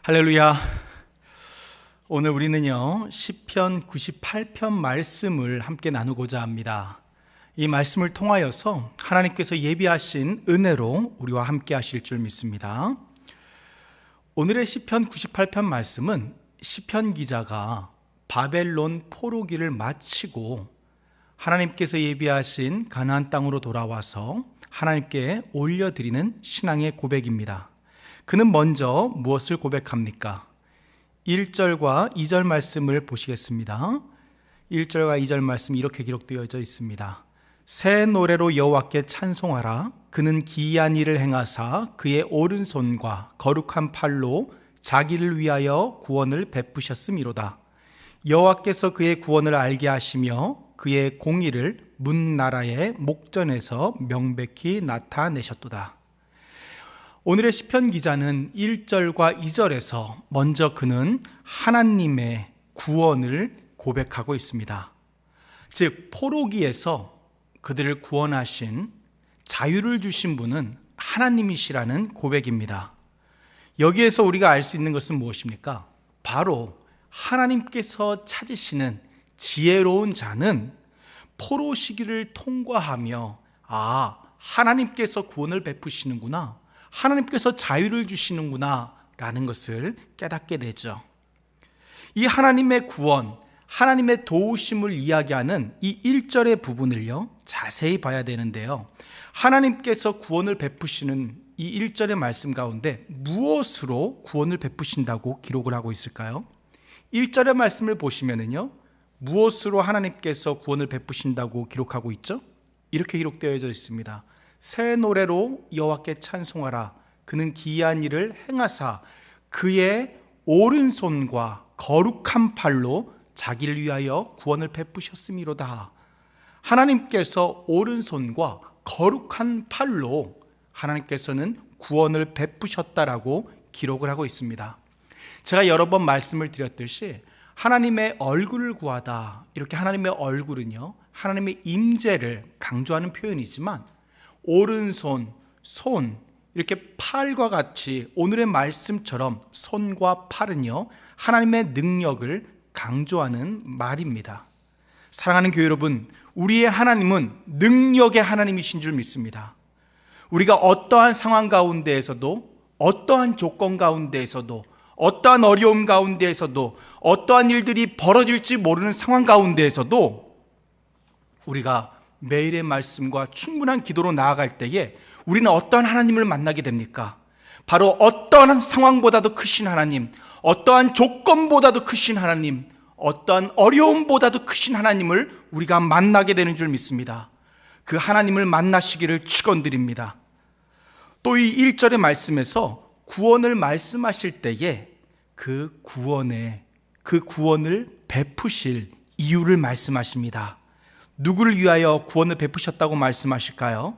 할렐루야. 오늘 우리는요 시편 98편 말씀을 함께 나누고자 합니다. 이 말씀을 통하여서 하나님께서 예비하신 은혜로 우리와 함께 하실 줄 믿습니다. 오늘의 시편 98편 말씀은 시편 기자가 바벨론 포로기를 마치고 하나님께서 예비하신 가나안 땅으로 돌아와서 하나님께 올려드리는 신앙의 고백입니다. 그는 먼저 무엇을 고백합니까? 1절과 2절 말씀을 보시겠습니다. 1절과 2절 말씀이 이렇게 기록되어져 있습니다. 새 노래로 여호와께 찬송하라. 그는 기이한 일을 행하사 그의 오른손과 거룩한 팔로 자기를 위하여 구원을 베푸셨음이로다. 여호와께서 그의 구원을 알게 하시며 그의 공의를 문나라의 목전에서 명백히 나타내셨도다. 오늘의 시편 기자는 1절과 2절에서 먼저 그는 하나님의 구원을 고백하고 있습니다. 즉 포로기에서 그들을 구원하신 자유를 주신 분은 하나님이시라는 고백입니다. 여기에서 우리가 알 수 있는 것은 무엇입니까? 바로 하나님께서 찾으시는 지혜로운 자는 포로 시기를 통과하며 하나님께서 구원을 베푸시는구나, 하나님께서 자유를 주시는구나 라는 것을 깨닫게 되죠. 이 하나님의 구원, 하나님의 도우심을 이야기하는 이 1절의 부분을요 자세히 봐야 되는데요, 하나님께서 구원을 베푸시는 이 1절의 말씀 가운데 무엇으로 구원을 베푸신다고 기록을 하고 있을까요? 1절의 말씀을 보시면은요, 무엇으로 하나님께서 구원을 베푸신다고 기록하고 있죠? 이렇게 기록되어져 있습니다. 새 노래로 여호와께 찬송하라. 그는 기이한 일을 행하사 그의 오른손과 거룩한 팔로 자기를 위하여 구원을 베푸셨음이로다. 하나님께서 오른손과 거룩한 팔로 하나님께서는 구원을 베푸셨다라고 기록을 하고 있습니다. 제가 여러 번 말씀을 드렸듯이 하나님의 얼굴을 구하다, 이렇게 하나님의 얼굴은요 하나님의 임재를 강조하는 표현이지만 오른손, 손, 이렇게 팔과 같이 오늘의 말씀처럼 손과 팔은요 하나님의 능력을 강조하는 말입니다. 사랑하는 교회 여러분, 우리의 하나님은 능력의 하나님이신 줄 믿습니다. 우리가 어떠한 상황 가운데에서도, 어떠한 조건 가운데에서도, 어떠한 어려움 가운데에서도, 어떠한 일들이 벌어질지 모르는 상황 가운데에서도 우리가 매일의 말씀과 충분한 기도로 나아갈 때에 우리는 어떠한 하나님을 만나게 됩니까? 바로 어떠한 상황보다도 크신 하나님, 어떠한 조건보다도 크신 하나님, 어떠한 어려움보다도 크신 하나님을 우리가 만나게 되는 줄 믿습니다. 그 하나님을 만나시기를 축원드립니다. 또 이 1절의 말씀에서 구원을 말씀하실 때에 그 구원을 베푸실 이유를 말씀하십니다. 누구를 위하여 구원을 베푸셨다고 말씀하실까요?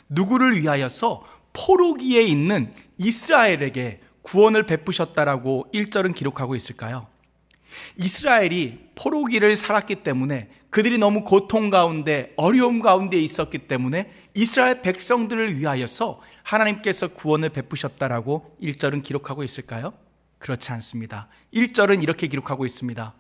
누구를 위하여서 포로기에 있는 이스라엘에게 구원을 베푸셨다라고 1절은 기록하고 있을까요? 이스라엘이 포로기를 살았기 때문에 그들이 너무 고통 가운데, 어려움 가운데 있었기 때문에 이스라엘 백성들을 위하여서 하나님께서 구원을 베푸셨다라고 1절은 기록하고 있을까요? 그렇지 않습니다. 1절은 이렇게 기록하고 있습니다.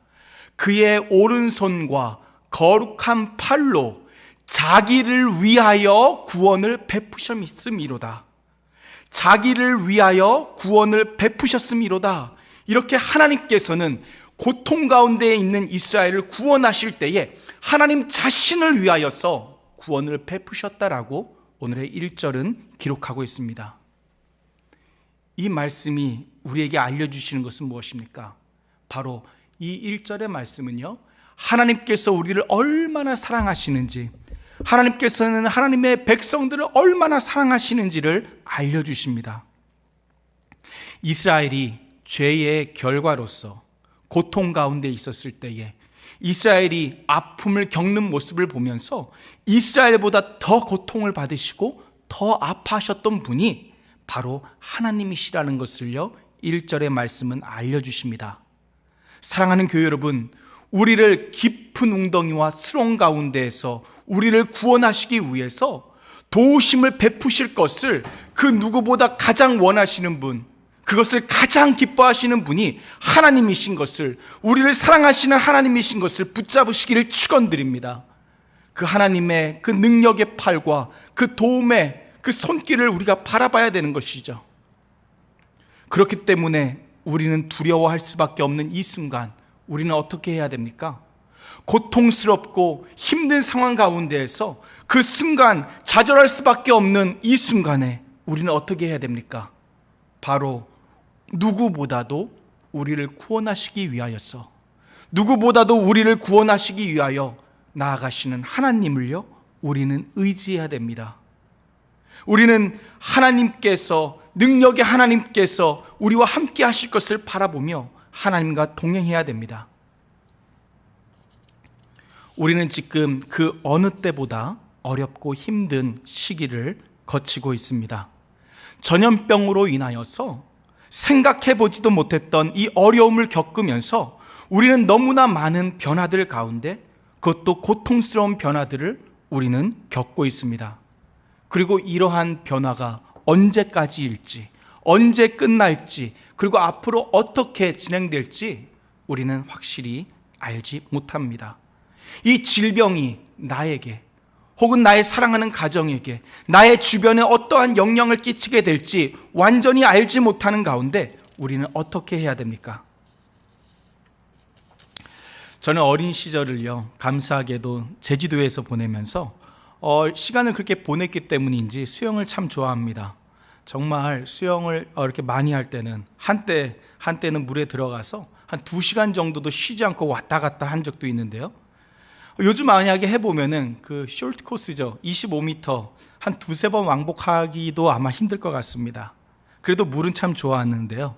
그의 오른손과 거룩한 팔로 자기를 위하여 구원을 베푸셨음이로다. 자기를 위하여 구원을 베푸셨음이로다. 이렇게 하나님께서는 고통 가운데 있는 이스라엘을 구원하실 때에 하나님 자신을 위하여서 구원을 베푸셨다라고 오늘의 1절은 기록하고 있습니다. 이 말씀이 우리에게 알려주시는 것은 무엇입니까? 바로 이 1절의 말씀은요, 하나님께서 우리를 얼마나 사랑하시는지, 하나님께서는 하나님의 백성들을 얼마나 사랑하시는지를 알려주십니다. 이스라엘이 죄의 결과로서 고통 가운데 있었을 때에 이스라엘이 아픔을 겪는 모습을 보면서 이스라엘보다 더 고통을 받으시고 더 아파하셨던 분이 바로 하나님이시라는 것을요 1절의 말씀은 알려주십니다. 사랑하는 교회 여러분, 우리를 깊은 웅덩이와 수렁 가운데에서 우리를 구원하시기 위해서 도우심을 베푸실 것을 그 누구보다 가장 원하시는 분, 그것을 가장 기뻐하시는 분이 하나님이신 것을, 우리를 사랑하시는 하나님이신 것을 붙잡으시기를 축원드립니다. 그 하나님의 그 능력의 팔과 그 도움의 그 손길을 우리가 바라봐야 되는 것이죠. 그렇기 때문에 우리는 두려워할 수밖에 없는 이 순간, 우리는 어떻게 해야 됩니까? 고통스럽고 힘든 상황 가운데에서 그 순간 좌절할 수밖에 없는 이 순간에 우리는 어떻게 해야 됩니까? 바로 누구보다도 우리를 구원하시기 위하여서, 누구보다도 우리를 구원하시기 위하여 나아가시는 하나님을요, 우리는 의지해야 됩니다. 우리는 하나님께서, 능력의 하나님께서 우리와 함께 하실 것을 바라보며 하나님과 동행해야 됩니다. 우리는 지금 그 어느 때보다 어렵고 힘든 시기를 거치고 있습니다. 전염병으로 인하여서 생각해보지도 못했던 이 어려움을 겪으면서 우리는 너무나 많은 변화들 가운데, 그것도 고통스러운 변화들을 우리는 겪고 있습니다. 그리고 이러한 변화가 언제까지일지, 언제 끝날지, 그리고 앞으로 어떻게 진행될지 우리는 확실히 알지 못합니다. 이 질병이 나에게, 혹은 나의 사랑하는 가정에게, 나의 주변에 어떠한 영향을 끼치게 될지 완전히 알지 못하는 가운데 우리는 어떻게 해야 됩니까? 저는 어린 시절을요, 감사하게도 제주도에서 보내면서 시간을 그렇게 보냈기 때문인지 수영을 참 좋아합니다. 정말 수영을 이렇게 많이 할 때는 한때는 물에 들어가서 한 2시간 정도도 쉬지 않고 왔다 갔다 한 적도 있는데요. 요즘 만약에 해보면은 그 숄트 코스죠, 25m 한 2-3번 왕복하기도 아마 힘들 것 같습니다. 그래도 물은 참 좋아하는데요,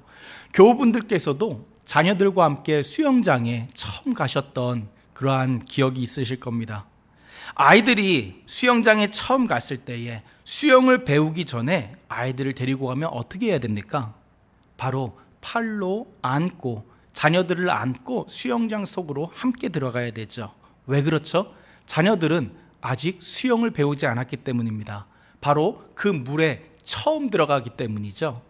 교우분들께서도 자녀들과 함께 수영장에 처음 가셨던 그러한 기억이 있으실 겁니다. 아이들이 수영장에 처음 갔을 때에 수영을 배우기 전에 아이들을 데리고 가면 어떻게 해야 됩니까? 바로 팔로 안고, 자녀들을 안고 수영장 속으로 함께 들어가야 되죠. 왜 그렇죠? 자녀들은 아직 수영을 배우지 않았기 때문입니다. 바로 그 물에 처음 들어가기 때문이죠.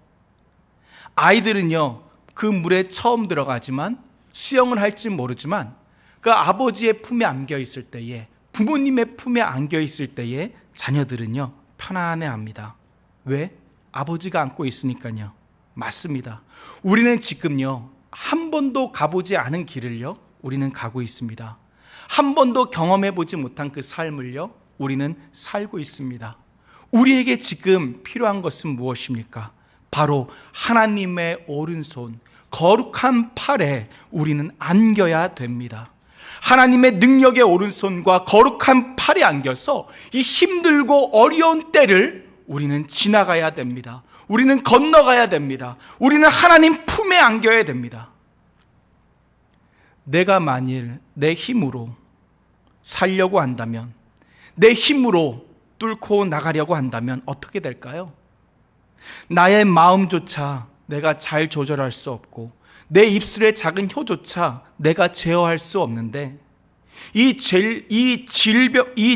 아이들은요, 그 물에 처음 들어가지만 수영을 할지 모르지만 그 아버지의 품에 안겨 있을 때에, 부모님의 품에 안겨 있을 때에 자녀들은요, 편안해합니다. 왜? 아버지가 안고 있으니까요. 맞습니다. 우리는 지금요, 한 번도 가보지 않은 길을요, 우리는 가고 있습니다. 한 번도 경험해보지 못한 그 삶을요, 우리는 살고 있습니다. 우리에게 지금 필요한 것은 무엇입니까? 바로 하나님의 오른손, 거룩한 팔에 우리는 안겨야 됩니다. 하나님의 능력의 오른손과 거룩한 팔에 안겨서 이 힘들고 어려운 때를 우리는 지나가야 됩니다. 우리는 건너가야 됩니다. 우리는 하나님 품에 안겨야 됩니다. 내가 만일 내 힘으로 살려고 한다면, 내 힘으로 뚫고 나가려고 한다면 어떻게 될까요? 나의 마음조차 내가 잘 조절할 수 없고, 내 입술의 작은 혀조차 내가 제어할 수 없는데, 이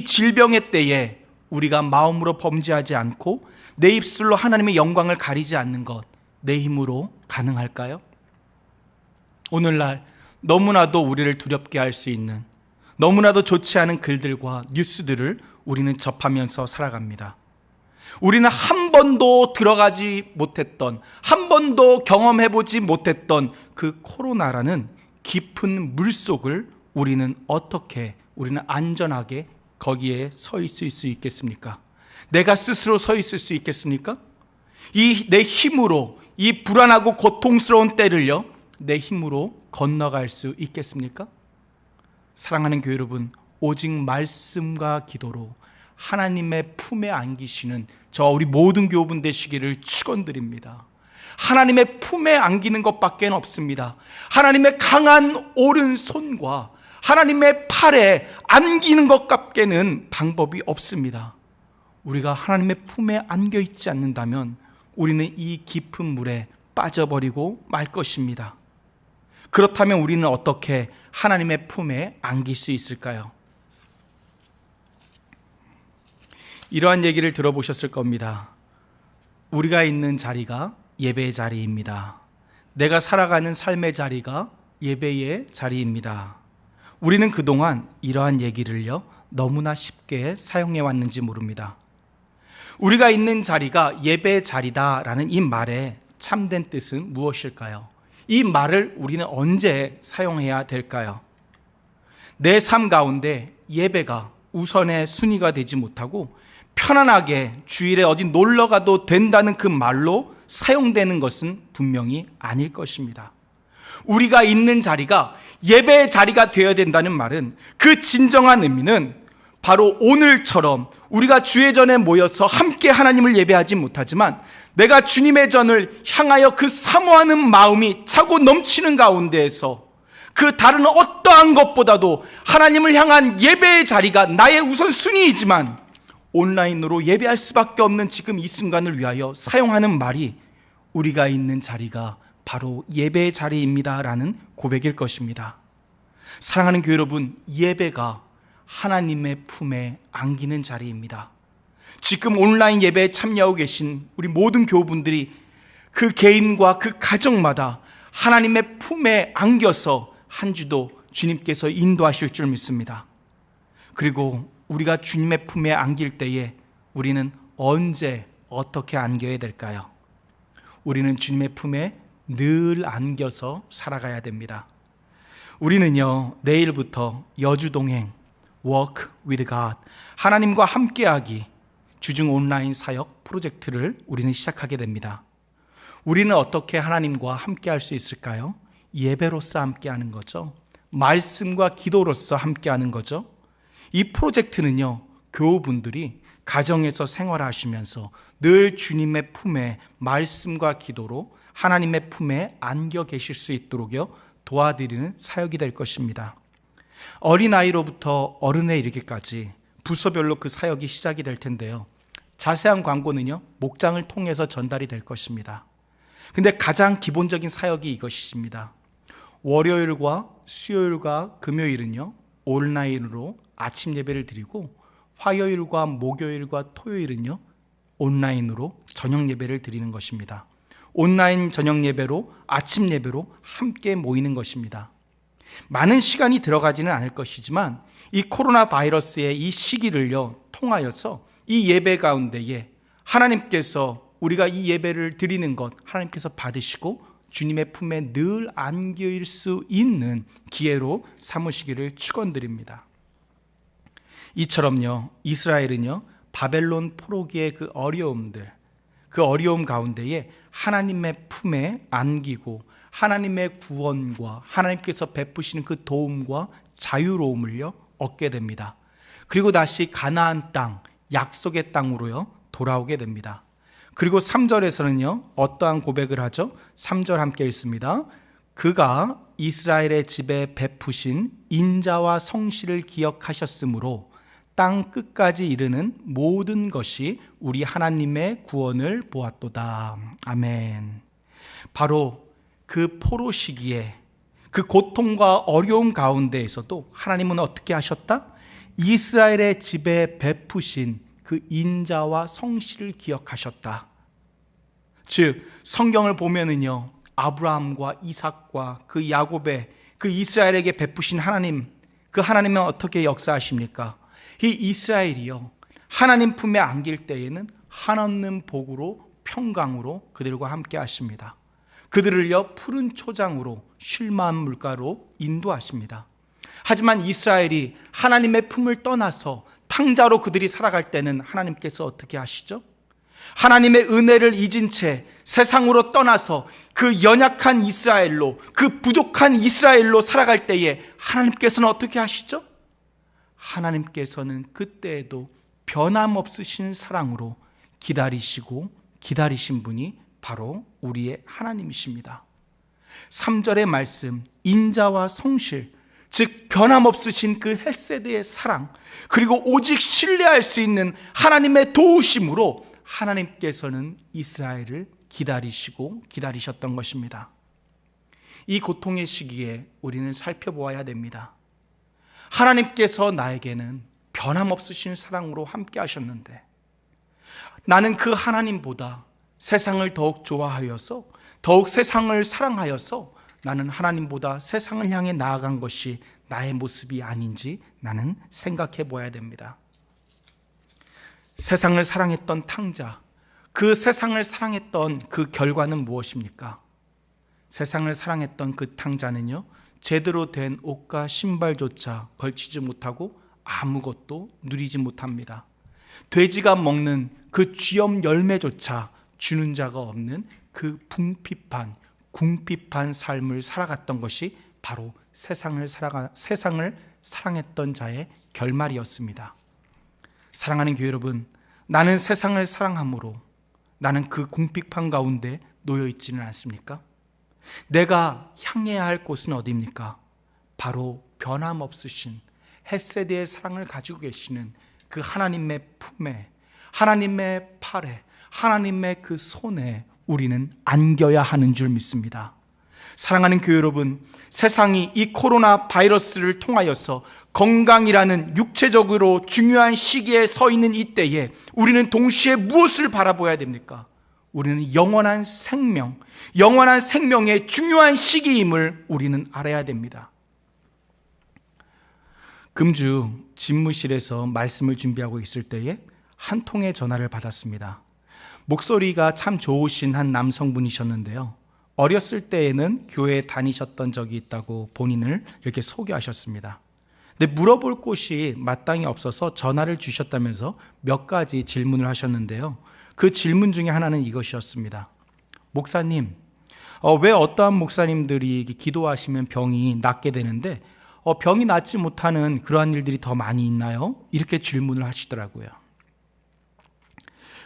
질병의 때에 우리가 마음으로 범죄하지 않고 내 입술로 하나님의 영광을 가리지 않는 것, 내 힘으로 가능할까요? 오늘날 너무나도 우리를 두렵게 할 수 있는, 너무나도 좋지 않은 글들과 뉴스들을 우리는 접하면서 살아갑니다. 우리는 한 번도 들어가지 못했던, 한 번도 경험해보지 못했던 그 코로나라는 깊은 물속을 우리는 어떻게, 우리는 안전하게 거기에 서 있을 수 있겠습니까? 내가 스스로 서 있을 수 있겠습니까? 내 힘으로 이 불안하고 고통스러운 때를요, 내 힘으로 건너갈 수 있겠습니까? 사랑하는 교회 여러분, 오직 말씀과 기도로 하나님의 품에 안기시는 저 우리 모든 교우분 되시기를 축원드립니다. 하나님의 품에 안기는 것밖에 없습니다. 하나님의 강한 오른손과 하나님의 팔에 안기는 것밖에는 방법이 없습니다. 우리가 하나님의 품에 안겨 있지 않는다면 우리는 이 깊은 물에 빠져버리고 말 것입니다. 그렇다면 우리는 어떻게 하나님의 품에 안길 수 있을까요? 이러한 얘기를 들어보셨을 겁니다. 우리가 있는 자리가 예배의 자리입니다. 내가 살아가는 삶의 자리가 예배의 자리입니다. 우리는 그동안 이러한 얘기를요, 너무나 쉽게 사용해 왔는지 모릅니다. 우리가 있는 자리가 예배의 자리다라는 이 말의 참된 뜻은 무엇일까요? 이 말을 우리는 언제 사용해야 될까요? 내 삶 가운데 예배가 우선의 순위가 되지 못하고 편안하게 주일에 어디 놀러 가도 된다는 그 말로 사용되는 것은 분명히 아닐 것입니다. 우리가 있는 자리가 예배의 자리가 되어야 된다는 말은 그 진정한 의미는 바로 오늘처럼 우리가 주의 전에 모여서 함께 하나님을 예배하지 못하지만 내가 주님의 전을 향하여 그 사모하는 마음이 차고 넘치는 가운데에서 그 다른 어떠한 것보다도 하나님을 향한 예배의 자리가 나의 우선순위이지만 온라인으로 예배할 수밖에 없는 지금 이 순간을 위하여 사용하는 말이 우리가 있는 자리가 바로 예배의 자리입니다 라는 고백일 것입니다. 사랑하는 교회 여러분, 예배가 하나님의 품에 안기는 자리입니다. 지금 온라인 예배에 참여하고 계신 우리 모든 교우분들이 그 개인과 그 가정마다 하나님의 품에 안겨서 한 주도 주님께서 인도하실 줄 믿습니다. 그리고 우리가 주님의 품에 안길 때에 우리는 언제 어떻게 안겨야 될까요? 우리는 주님의 품에 늘 안겨서 살아가야 됩니다. 우리는요, 내일부터 여주동행 Walk with God, 하나님과 함께하기 주중 온라인 사역 프로젝트를 우리는 시작하게 됩니다. 우리는 어떻게 하나님과 함께할 수 있을까요? 예배로서 함께하는 거죠. 말씀과 기도로서 함께하는 거죠. 이 프로젝트는요, 교우분들이 가정에서 생활하시면서 늘 주님의 품에 말씀과 기도로 하나님의 품에 안겨 계실 수 있도록요 도와드리는 사역이 될 것입니다. 어린아이로부터 어른에 이르기까지 부서별로 그 사역이 시작이 될 텐데요, 자세한 광고는요 목장을 통해서 전달이 될 것입니다. 근데 가장 기본적인 사역이 이것입니다. 월요일과 수요일과 금요일은요 온라인으로 아침 예배를 드리고, 화요일과 목요일과 토요일은요 온라인으로 저녁 예배를 드리는 것입니다. 온라인 저녁 예배로 아침 예배로 함께 모이는 것입니다. 많은 시간이 들어가지는 않을 것이지만 이 코로나 바이러스의 이 시기를요 통하여서 이 예배 가운데에 하나님께서 우리가 이 예배를 드리는 것 하나님께서 받으시고 주님의 품에 늘 안길 수 있는 기회로 삼으시기를 축원드립니다. 이처럼요 이스라엘은요 바벨론 포로기의 그 어려움들, 그 어려움 가운데에 하나님의 품에 안기고 하나님의 구원과 하나님께서 베푸시는 그 도움과 자유로움을요 얻게 됩니다. 그리고 다시 가나안 땅, 약속의 땅으로요 돌아오게 됩니다. 그리고 3절에서는요 어떠한 고백을 하죠? 3절 함께 읽습니다. 그가 이스라엘의 집에 베푸신 인자와 성실을 기억하셨으므로 땅 끝까지 이르는 모든 것이 우리 하나님의 구원을 보았도다. 아멘. 바로 그 포로 시기에 그 고통과 어려움 가운데에서도 하나님은 어떻게 하셨다? 이스라엘의 집에 베푸신 그 인자와 성실을 기억하셨다. 즉 성경을 보면은요 아브라함과 이삭과 그 야곱의 그 이스라엘에게 베푸신 하나님, 그 하나님은 어떻게 역사하십니까? 이 이스라엘이요 하나님 품에 안길 때에는 한없는 복으로 평강으로 그들과 함께 하십니다. 그들을요 푸른 초장으로 쉴만한 물가로 인도하십니다. 하지만 이스라엘이 하나님의 품을 떠나서 탕자로 그들이 살아갈 때는 하나님께서 어떻게 하시죠? 하나님의 은혜를 잊은 채 세상으로 떠나서 그 연약한 이스라엘로, 그 부족한 이스라엘로 살아갈 때에 하나님께서는 어떻게 하시죠? 하나님께서는 그때에도 변함없으신 사랑으로 기다리시고 기다리신 분이 바로 우리의 하나님이십니다. 3절의 말씀, 인자와 성실, 즉 변함없으신 그 헬세드의 사랑, 그리고 오직 신뢰할 수 있는 하나님의 도우심으로 하나님께서는 이스라엘을 기다리시고 기다리셨던 것입니다. 이 고통의 시기에 우리는 살펴보아야 됩니다. 하나님께서 나에게는 변함없으신 사랑으로 함께 하셨는데 나는 그 하나님보다 세상을 더욱 좋아하여서, 더욱 세상을 사랑하여서 나는 하나님보다 세상을 향해 나아간 것이 나의 모습이 아닌지 나는 생각해 보아야 됩니다. 세상을 사랑했던 탕자, 그 세상을 사랑했던 그 결과는 무엇입니까? 세상을 사랑했던 그 탕자는요, 제대로 된 옷과 신발조차 걸치지 못하고 아무것도 누리지 못합니다. 돼지가 먹는 그 쥐염 열매조차 주는 자가 없는 그 궁핍한 삶을 살아갔던 것이 바로 세상을 사랑했던 자의 결말이었습니다. 사랑하는 교회 여러분, 나는 세상을 사랑함으로 나는 그 궁핍한 가운데 놓여 있지는 않습니까? 내가 향해야 할 곳은 어디입니까? 바로 변함없으신 헷세대의 사랑을 가지고 계시는 그 하나님의 품에, 하나님의 팔에, 하나님의 그 손에 우리는 안겨야 하는 줄 믿습니다. 사랑하는 교회 여러분, 세상이 이 코로나 바이러스를 통하여서 건강이라는 육체적으로 중요한 시기에 서 있는 이때에 우리는 동시에 무엇을 바라보아야 됩니까? 우리는 영원한 생명, 영원한 생명의 중요한 시기임을 우리는 알아야 됩니다. 금주 집무실에서 말씀을 준비하고 있을 때에 한 통의 전화를 받았습니다. 목소리가 참 좋으신 한 남성분이셨는데요, 어렸을 때에는 교회에 다니셨던 적이 있다고 본인을 이렇게 소개하셨습니다. 근데 물어볼 곳이 마땅히 없어서 전화를 주셨다면서 몇 가지 질문을 하셨는데요, 그 질문 중에 하나는 이것이었습니다. 목사님, 왜 어떠한 목사님들이 기도하시면 병이 낫게 되는데 병이 낫지 못하는 그러한 일들이 더 많이 있나요? 이렇게 질문을 하시더라고요.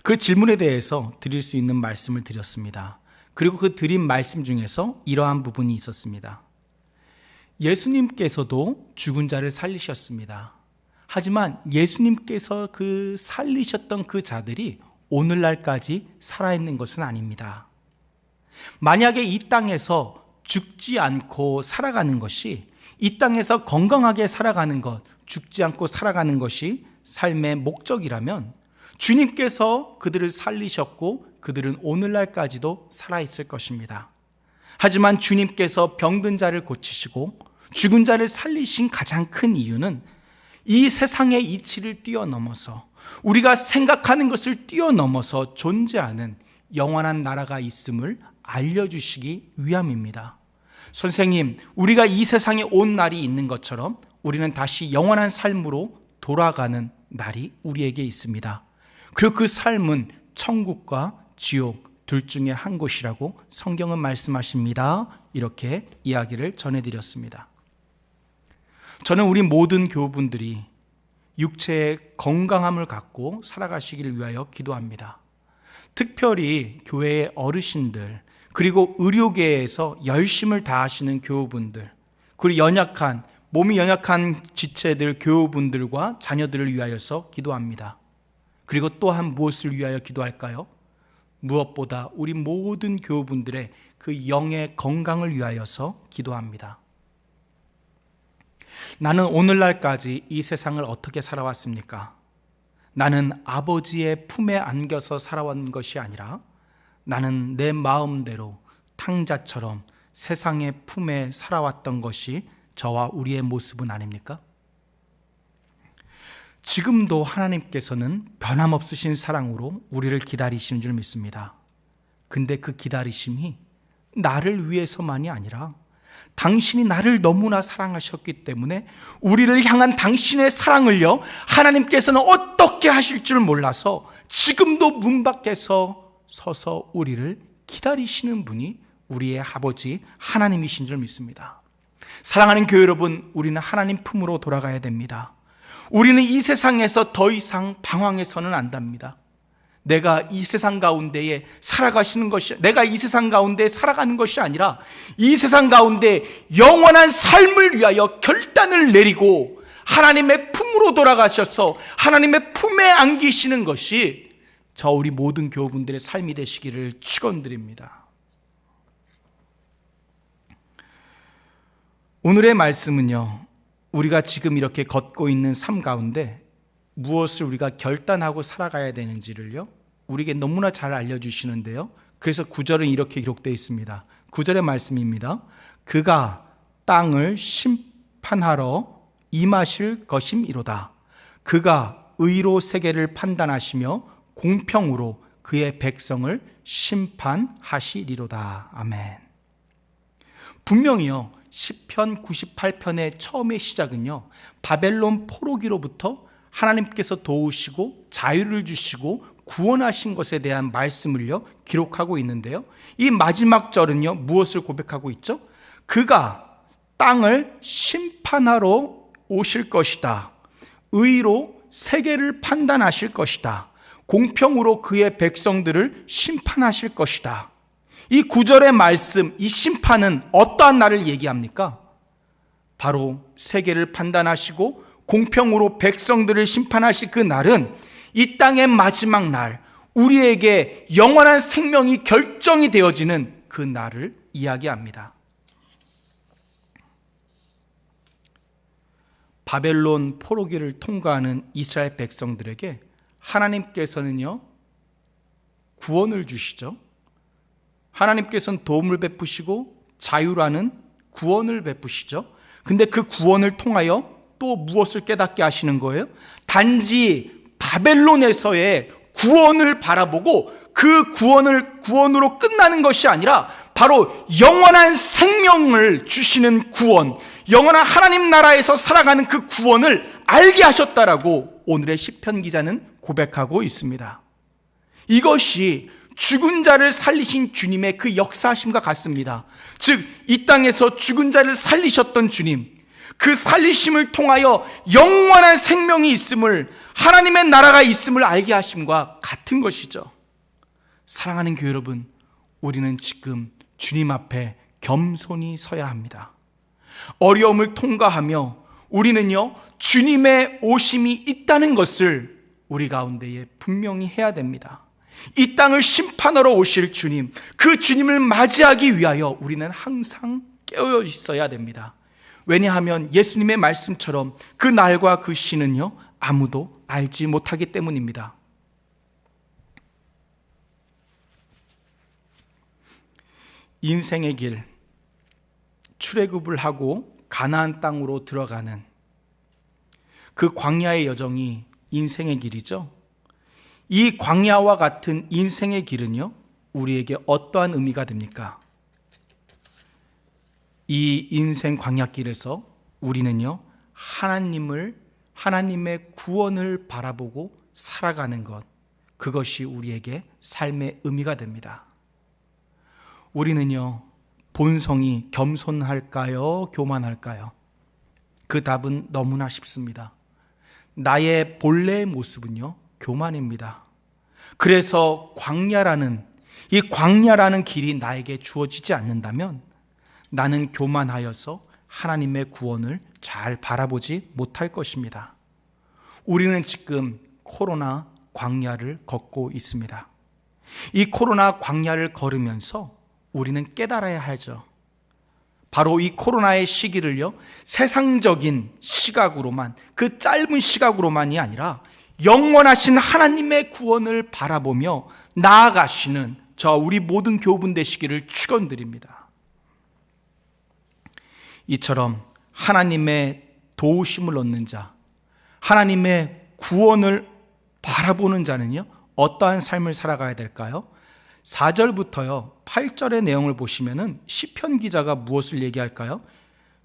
그 질문에 대해서 드릴 수 있는 말씀을 드렸습니다. 그리고 그 드린 말씀 중에서 이러한 부분이 있었습니다. 예수님께서도 죽은 자를 살리셨습니다. 하지만 예수님께서 그 살리셨던 그 자들이 오늘날까지 살아있는 것은 아닙니다. 만약에 이 땅에서 죽지 않고 살아가는 것이, 이 땅에서 건강하게 살아가는 것, 죽지 않고 살아가는 것이 삶의 목적이라면 주님께서 그들을 살리셨고 그들은 오늘날까지도 살아있을 것입니다. 하지만 주님께서 병든 자를 고치시고 죽은 자를 살리신 가장 큰 이유는 이 세상의 이치를 뛰어넘어서, 우리가 생각하는 것을 뛰어넘어서 존재하는 영원한 나라가 있음을 알려주시기 위함입니다. 선생님, 우리가 이 세상에 온 날이 있는 것처럼 우리는 다시 영원한 삶으로 돌아가는 날이 우리에게 있습니다. 그리고 그 삶은 천국과 지옥 둘 중에 한 곳이라고 성경은 말씀하십니다. 이렇게 이야기를 전해드렸습니다. 저는 우리 모든 교우분들이 육체의 건강함을 갖고 살아가시기를 위하여 기도합니다. 특별히 교회의 어르신들, 그리고 의료계에서 열심을 다하시는 교우분들, 그리고 몸이 연약한 지체들, 교우분들과 자녀들을 위하여서 기도합니다. 그리고 또한 무엇을 위하여 기도할까요? 무엇보다 우리 모든 교우분들의 그 영의 건강을 위하여서 기도합니다. 나는 오늘날까지 이 세상을 어떻게 살아왔습니까? 나는 아버지의 품에 안겨서 살아온 것이 아니라 나는 내 마음대로 탕자처럼 세상의 품에 살아왔던 것이 저와 우리의 모습은 아닙니까? 지금도 하나님께서는 변함없으신 사랑으로 우리를 기다리시는 줄 믿습니다. 근데 그 기다리심이 나를 위해서만이 아니라 당신이 나를 너무나 사랑하셨기 때문에 우리를 향한 당신의 사랑을요, 하나님께서는 어떻게 하실 줄 몰라서 지금도 문 밖에서 서서 우리를 기다리시는 분이 우리의 아버지 하나님이신 줄 믿습니다. 사랑하는 교회 여러분, 우리는 하나님 품으로 돌아가야 됩니다. 우리는 이 세상에서 더 이상 방황해서는 안 됩니다. 내가 이 세상 가운데에 살아가시는 것이, 내가 이 세상 가운데 살아가는 것이 아니라 이 세상 가운데 영원한 삶을 위하여 결단을 내리고 하나님의 품으로 돌아가셔서 하나님의 품에 안기시는 것이 저 우리 모든 교우분들의 삶이 되시기를 축원드립니다. 오늘의 말씀은요, 우리가 지금 이렇게 걷고 있는 삶 가운데 무엇을 우리가 결단하고 살아가야 되는지를요, 우리에게 너무나 잘 알려주시는데요. 그래서 9절은 이렇게 기록되어 있습니다. 9절의 말씀입니다. 그가 땅을 심판하러 임하실 것임이로다. 그가 의로 세계를 판단하시며 공평으로 그의 백성을 심판하시리로다. 아멘. 분명히요, 시편 98편의 처음의 시작은요, 바벨론 포로기로부터 하나님께서 도우시고 자유를 주시고 구원하신 것에 대한 말씀을요 기록하고 있는데요, 이 마지막 절은요 무엇을 고백하고 있죠? 그가 땅을 심판하러 오실 것이다. 의로 세계를 판단하실 것이다. 공평으로 그의 백성들을 심판하실 것이다. 이 9절의 말씀, 이 심판은 어떠한 날을 얘기합니까? 바로 세계를 판단하시고 공평으로 백성들을 심판하실 그 날은 이 땅의 마지막 날, 우리에게 영원한 생명이 결정이 되어지는 그 날을 이야기합니다. 바벨론 포로기를 통과하는 이스라엘 백성들에게 하나님께서는요 구원을 주시죠. 하나님께서는 도움을 베푸시고 자유라는 구원을 베푸시죠. 근데 그 구원을 통하여 또 무엇을 깨닫게 하시는 거예요? 단지 바벨론에서의 구원을 바라보고 그 구원으로 끝나는 것이 아니라 바로 영원한 생명을 주시는 구원, 영원한 하나님 나라에서 살아가는 그 구원을 알게 하셨다라고 오늘의 시편 기자는 고백하고 있습니다. 이것이 죽은 자를 살리신 주님의 그 역사하심과 같습니다. 즉, 이 땅에서 죽은 자를 살리셨던 주님, 그 살리심을 통하여 영원한 생명이 있음을, 하나님의 나라가 있음을 알게 하심과 같은 것이죠. 사랑하는 교회 여러분, 우리는 지금 주님 앞에 겸손히 서야 합니다. 어려움을 통과하며 우리는요 주님의 오심이 있다는 것을 우리 가운데에 분명히 해야 됩니다. 이 땅을 심판하러 오실 주님, 그 주님을 맞이하기 위하여 우리는 항상 깨어 있어야 됩니다. 왜냐하면 예수님의 말씀처럼 그 날과 그 시는요 아무도 알지 못하기 때문입니다. 인생의 길, 출애굽을 하고 가나안 땅으로 들어가는 그 광야의 여정이 인생의 길이죠. 이 광야와 같은 인생의 길은요 우리에게 어떠한 의미가 됩니까? 이 인생 광야길에서 우리는요 하나님의 구원을 바라보고 살아가는 것, 그것이 우리에게 삶의 의미가 됩니다. 우리는요 본성이 겸손할까요? 교만할까요? 그 답은 너무나 쉽습니다. 나의 본래의 모습은요 교만입니다. 그래서 이 광야라는 길이 나에게 주어지지 않는다면 나는 교만하여서 하나님의 구원을 잘 바라보지 못할 것입니다. 우리는 지금 코로나 광야를 걷고 있습니다. 이 코로나 광야를 걸으면서 우리는 깨달아야 하죠. 바로 이 코로나의 시기를요 세상적인 시각으로만, 그 짧은 시각으로만이 아니라 영원하신 하나님의 구원을 바라보며 나아가시는 우리 모든 교우분 되시기를 축원드립니다. 이처럼 하나님의 도우심을 얻는 자, 하나님의 구원을 바라보는 자는요 어떠한 삶을 살아가야 될까요? 4절부터요 8절의 내용을 보시면은 시편 기자가 무엇을 얘기할까요?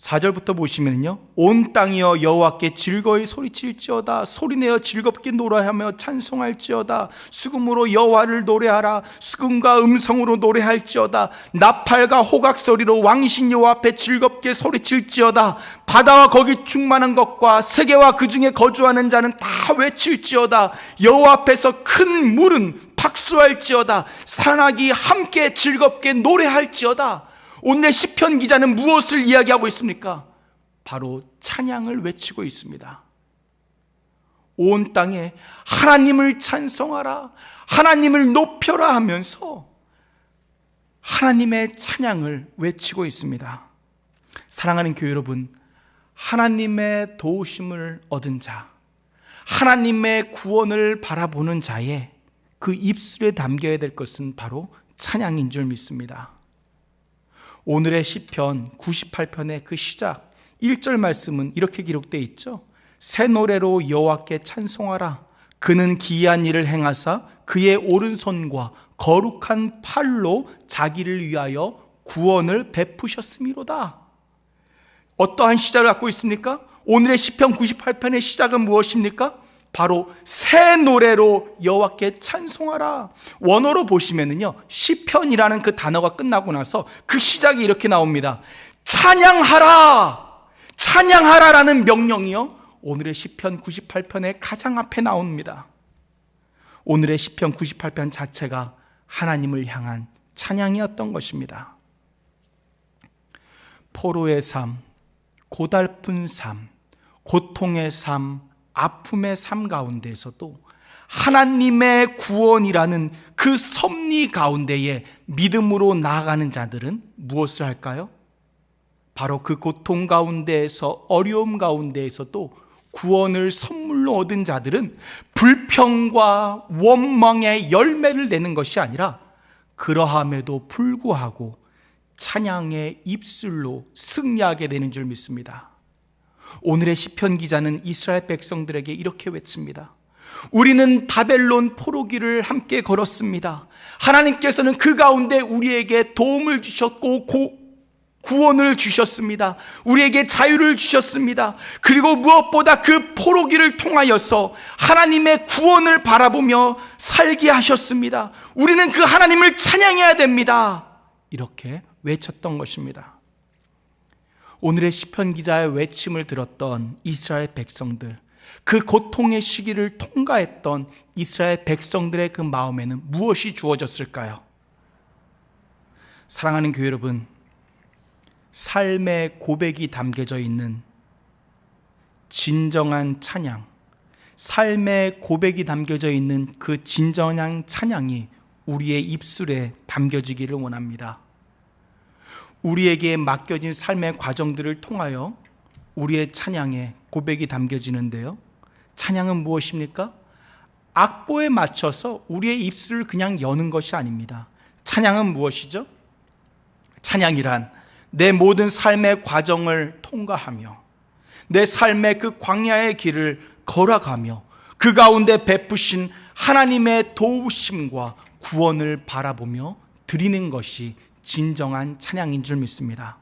4절부터 보시면요 온 땅이여 여호와께 즐거이 소리칠지어다. 소리내어 즐겁게 노래하며 찬송할지어다. 수금으로 여호와를 노래하라. 수금과 음성으로 노래할지어다. 나팔과 호각 소리로 왕이신 여호와 앞에 즐겁게 소리칠지어다. 바다와 거기 충만한 것과 세계와 그 중에 거주하는 자는 다 외칠지어다. 여호와 앞에서 큰 물은 박수할지어다. 산악이 함께 즐겁게 노래할지어다. 오늘의 시편 기자는 무엇을 이야기하고 있습니까? 바로 찬양을 외치고 있습니다. 온 땅에 하나님을 찬송하라, 하나님을 높여라 하면서 하나님의 찬양을 외치고 있습니다. 사랑하는 교회 여러분, 하나님의 도우심을 얻은 자, 하나님의 구원을 바라보는 자의 그 입술에 담겨야 될 것은 바로 찬양인 줄 믿습니다. 오늘의 시편 98편의 그 시작 1절 말씀은 이렇게 기록되어 있죠. 새 노래로 여호와께 찬송하라. 그는 기이한 일을 행하사 그의 오른손과 거룩한 팔로 자기를 위하여 구원을 베푸셨음이로다. 어떠한 시작을 갖고 있습니까? 오늘의 시편 98편의 시작은 무엇입니까? 바로 새 노래로 여호와께 찬송하라. 원어로 보시면은요, 시편이라는 그 단어가 끝나고 나서 그 시작이 이렇게 나옵니다. 찬양하라! 찬양하라라는 명령이요, 오늘의 시편 98편의 가장 앞에 나옵니다. 오늘의 시편 98편 자체가 하나님을 향한 찬양이었던 것입니다. 포로의 삶, 고달픈 삶, 고통의 삶, 아픔의 삶 가운데에서도 하나님의 구원이라는 그 섭리 가운데에 믿음으로 나아가는 자들은 무엇을 할까요? 바로 그 고통 가운데에서, 어려움 가운데에서도 구원을 선물로 얻은 자들은 불평과 원망의 열매를 내는 것이 아니라 그러함에도 불구하고 찬양의 입술로 승리하게 되는 줄 믿습니다. 오늘의 시편 기자는 이스라엘 백성들에게 이렇게 외칩니다. 우리는 바벨론 포로기를 함께 걸었습니다. 하나님께서는 그 가운데 우리에게 도움을 주셨고 구원을 주셨습니다. 우리에게 자유를 주셨습니다. 그리고 무엇보다 그 포로기를 통하여서 하나님의 구원을 바라보며 살게 하셨습니다. 우리는 그 하나님을 찬양해야 됩니다. 이렇게 외쳤던 것입니다. 오늘의 시편 기자의 외침을 들었던 이스라엘 백성들, 그 고통의 시기를 통과했던 이스라엘 백성들의 그 마음에는 무엇이 주어졌을까요? 사랑하는 교회 여러분, 삶의 고백이 담겨져 있는 진정한 찬양, 삶의 고백이 담겨져 있는 그 진정한 찬양이 우리의 입술에 담겨지기를 원합니다. 우리에게 맡겨진 삶의 과정들을 통하여 우리의 찬양에 고백이 담겨지는데요, 찬양은 무엇입니까? 악보에 맞춰서 우리의 입술을 그냥 여는 것이 아닙니다. 찬양은 무엇이죠? 찬양이란 내 모든 삶의 과정을 통과하며 내 삶의 그 광야의 길을 걸어가며 그 가운데 베푸신 하나님의 도우심과 구원을 바라보며 드리는 것이 진정한 찬양인 줄 믿습니다.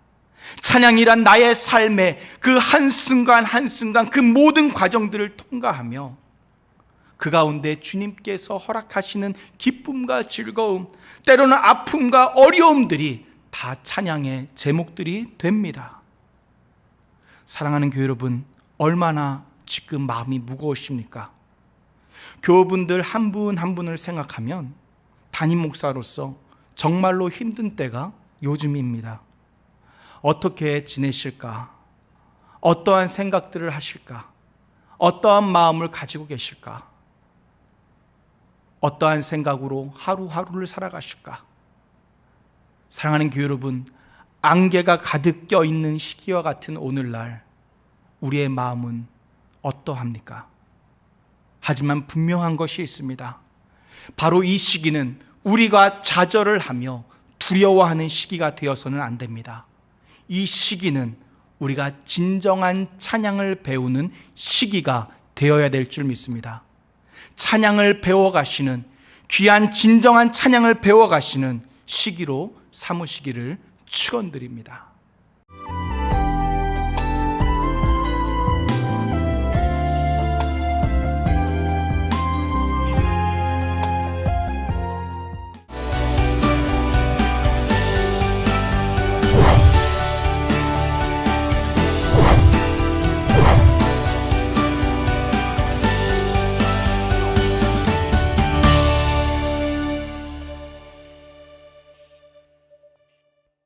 찬양이란 나의 삶의 그 한순간 한순간 그 모든 과정들을 통과하며 그 가운데 주님께서 허락하시는 기쁨과 즐거움, 때로는 아픔과 어려움들이 다 찬양의 제목들이 됩니다. 사랑하는 교회 여러분, 얼마나 지금 마음이 무거우십니까? 교우분들 한 분 한 분을 생각하면 담임 목사로서 정말로 힘든 때가 요즘입니다. 어떻게 지내실까? 어떠한 생각들을 하실까? 어떠한 마음을 가지고 계실까? 어떠한 생각으로 하루하루를 살아가실까? 사랑하는 교회 여러분, 안개가 가득 껴있는 시기와 같은 오늘날 우리의 마음은 어떠합니까? 하지만 분명한 것이 있습니다. 바로 이 시기는 우리가 좌절을 하며 두려워하는 시기가 되어서는 안 됩니다. 이 시기는 우리가 진정한 찬양을 배우는 시기가 되어야 될 줄 믿습니다. 찬양을 배워가시는, 귀한 진정한 찬양을 배워가시는 시기로 삼으시기를 축원드립니다.